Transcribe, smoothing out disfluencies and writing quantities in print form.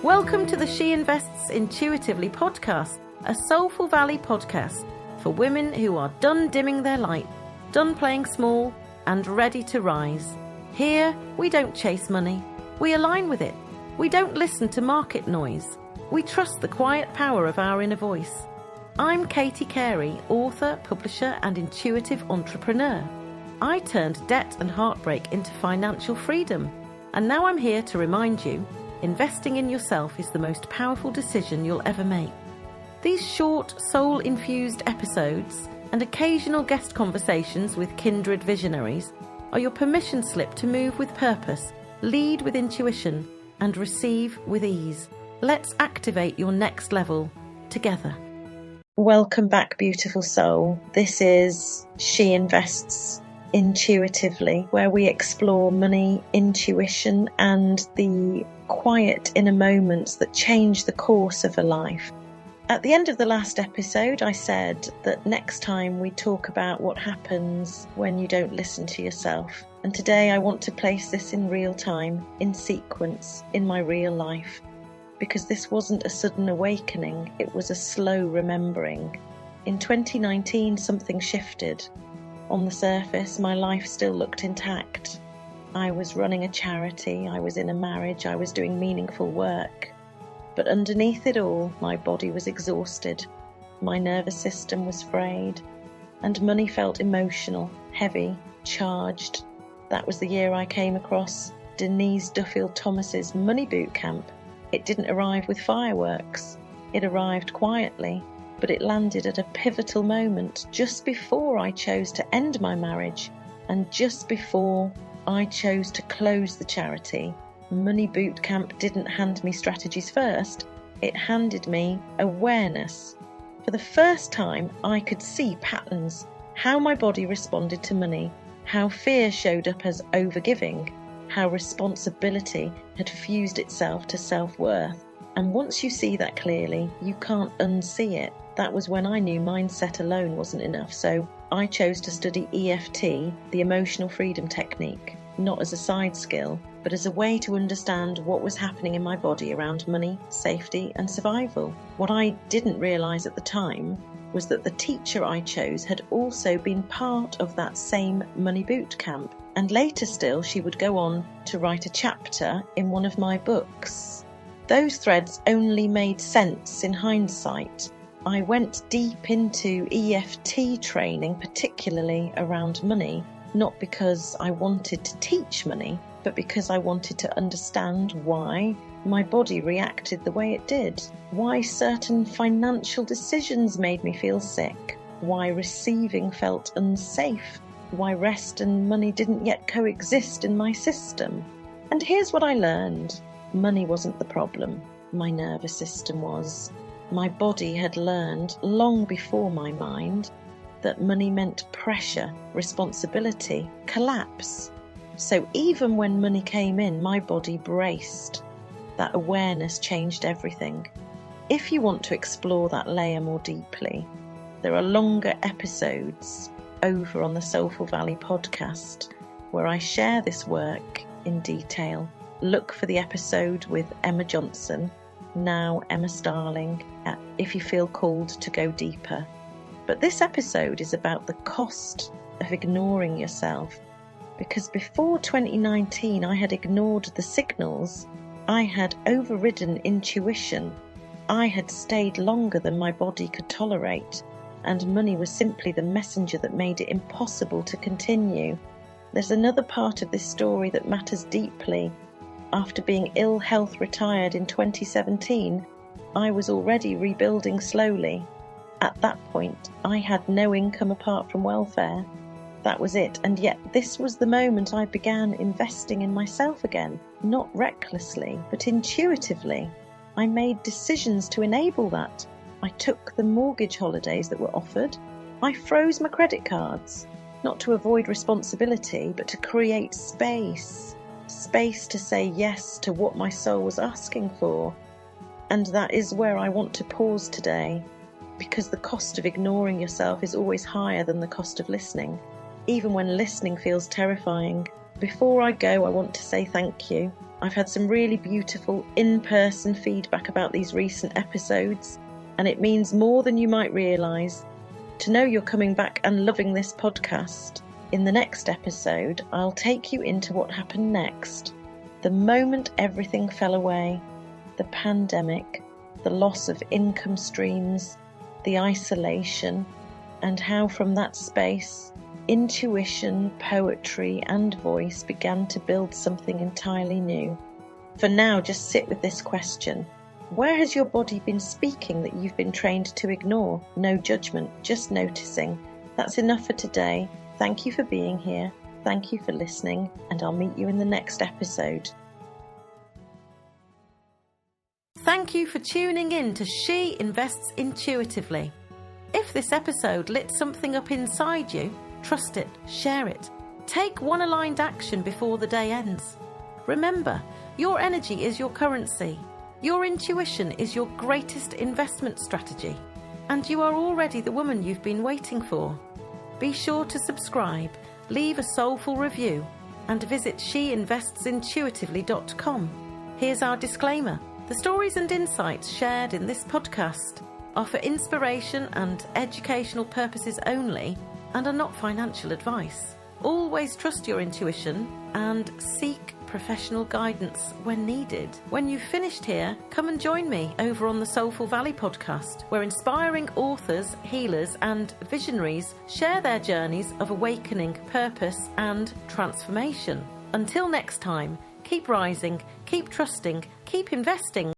Welcome to the She Invests Intuitively podcast, a Soulful Valley podcast for women who are done dimming their light, done playing small, and ready to rise. Here, we don't chase money. We align with it. We don't listen to market noise. We trust the quiet power of our inner voice. I'm Carey, author, publisher, and intuitive entrepreneur. I turned debt and heartbreak into financial freedom, and now I'm here to remind you, investing in yourself is the most powerful decision you'll ever make. These short, soul-infused episodes and occasional guest conversations with kindred visionaries are your permission slip to move with purpose, lead with intuition, and receive with ease. Let's activate your next level together. Welcome back, beautiful soul. This is She Invests Intuitively, where we explore money, intuition, and the quiet inner moments that change the course of a life. At the end of the last episode, I said that next time we talk about what happens when you don't listen to yourself. And today I want to place this in real time, in sequence, in my real life. Because this wasn't a sudden awakening, it was a slow remembering. In 2019, something shifted. On the surface, my life still looked intact. I was running a charity, I was in a marriage, I was doing meaningful work. But underneath it all, my body was exhausted, my nervous system was frayed, and money felt emotional, heavy, charged. That was the year I came across Denise Duffield-Thomas's Money Bootcamp. It didn't arrive with fireworks. It arrived quietly, but it landed at a pivotal moment just before I chose to end my marriage and just before I chose to close the charity. Money Bootcamp didn't hand me strategies first, it handed me awareness. For the first time, I could see patterns, how my body responded to money, how fear showed up as overgiving, how responsibility had fused itself to self-worth. And once you see that clearly, you can't unsee it. That was when I knew mindset alone wasn't enough, so I chose to study EFT, the emotional freedom technique, not as a side skill, but as a way to understand what was happening in my body around money, safety, and survival. What I didn't realise at the time was that the teacher I chose had also been part of that same Money Bootcamp, and later still she would go on to write a chapter in one of my books. Those threads only made sense in hindsight. I went deep into EFT training, particularly around money, not because I wanted to teach money, but because I wanted to understand why my body reacted the way it did, why certain financial decisions made me feel sick, why receiving felt unsafe, why rest and money didn't yet coexist in my system. And here's what I learned. Money wasn't the problem. My nervous system was. My body had learned long before my mind that money meant pressure, responsibility, collapse. So even when money came in, my body braced. That awareness changed everything. If you want to explore that layer more deeply, there are longer episodes over on the Soulful Valley podcast where I share this work in detail. Look for the episode with Emma Johnson, now Emma Starling, if you feel called to go deeper. But this episode is about the cost of ignoring yourself, because before 2019 I had ignored the signals, I had overridden intuition, I had stayed longer than my body could tolerate, and money was simply the messenger that made it impossible to continue. There's another part of this story that matters deeply. After being ill health retired in 2017, I was already rebuilding slowly. At that point, I had no income apart from welfare. That was it, and yet this was the moment I began investing in myself again, not recklessly, but intuitively. I made decisions to enable that. I took the mortgage holidays that were offered. I froze my credit cards, not to avoid responsibility, but to create space to say yes to what my soul was asking for. And that is where I want to pause today, because the cost of ignoring yourself is always higher than the cost of listening, even when listening feels terrifying. Before I go, I want to say thank you. I've had some really beautiful in-person feedback about these recent episodes, and it means more than you might realise to know you're coming back and loving this podcast. In the next episode, I'll take you into what happened next. The moment everything fell away, the pandemic, the loss of income streams, the isolation, and how from that space, intuition, poetry and voice began to build something entirely new. For now, just sit with this question. Where has your body been speaking that you've been trained to ignore? No judgment, just noticing. That's enough for today. Thank you for being here. Thank you for listening, and I'll meet you in the next episode. Thank you for tuning in to She Invests Intuitively. If this episode lit something up inside you, trust it, share it. Take one aligned action before the day ends. Remember, your energy is your currency. Your intuition is your greatest investment strategy. And you are already the woman you've been waiting for. Be sure to subscribe, leave a soulful review, and visit sheinvestsintuitively.com. Here's our disclaimer. The stories and insights shared in this podcast are for inspiration and educational purposes only and are not financial advice. Always trust your intuition and seek professional guidance when needed. When you've finished here, come and join me over on the Soulful Valley podcast, where inspiring authors, healers and visionaries share their journeys of awakening, purpose and transformation. Until next time, keep rising, keep trusting, keep investing